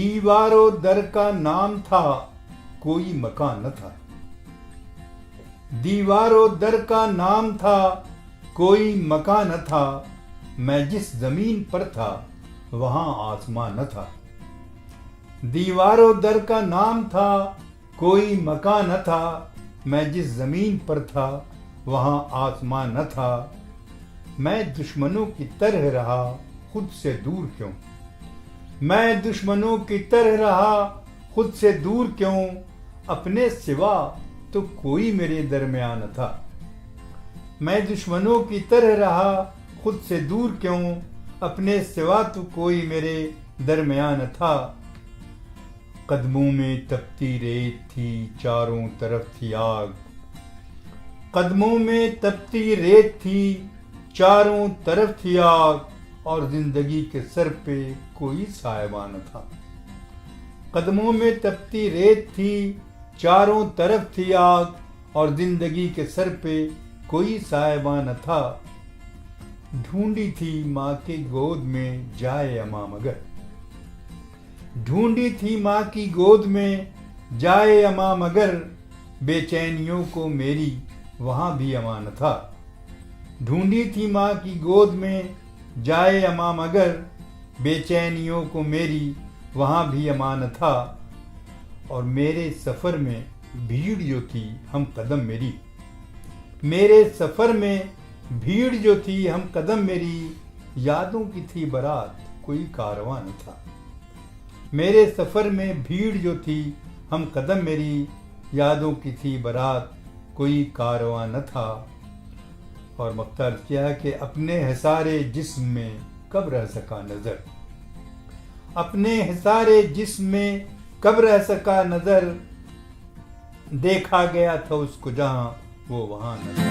दीवारों दर का नाम था, कोई मकान न था। दीवारों दर का नाम था, कोई मकान न था। मैं जिस जमीन पर था, वहां आसमान न था। दीवारों दर का नाम था, कोई मकान न था। मैं जिस जमीन पर था, वहां आसमान न था। मैं दुश्मनों की तरह रहा, खुद से दूर क्यों? मैं दुश्मनों की तरह रहा, खुद से दूर क्यों? अपने सिवा तो कोई मेरे दरमियान न था। मैं दुश्मनों की तरह रहा, खुद से दूर क्यों? अपने सिवा तो कोई मेरे दरमियान न था। कदमों में तपती रेत थी, चारों तरफ थी आग। कदमों में तपती रेत थी, चारों तरफ थी आग, और जिंदगी के सर पे कोई साहिबान न था। कदमों में तपती रेत थी, चारों तरफ थी आग, और जिंदगी के सर पे कोई साहिबान न था। ढूंढी थी माँ की गोद में जाए अमा मगर। ढूंढी थी माँ की गोद में जाए अमा मगर। बेचैनियों को मेरी वहां भी अमा न था। ढूंढी थी माँ की गोद में जाए अमा मगर। बेचैनियों को मेरी वहां भी अमा न था। और मेरे सफर में भीड़ जो थी, हम कदम मेरी। मेरे सफर में भीड़ जो थी, हम कदम मेरी। यादों की थी बारात, कोई कारवां न था। मेरे सफर में भीड़ जो थी, हम कदम मेरी। यादों की थी बारात, कोई कारवां न था। और मुख्तार किया कि अपने हिसारे जिस्म में कब रह सका नजर। अपने हिसारे जिस्म में कब रह सका नजर। देखा गया था उसको जहां वो वहां नजर।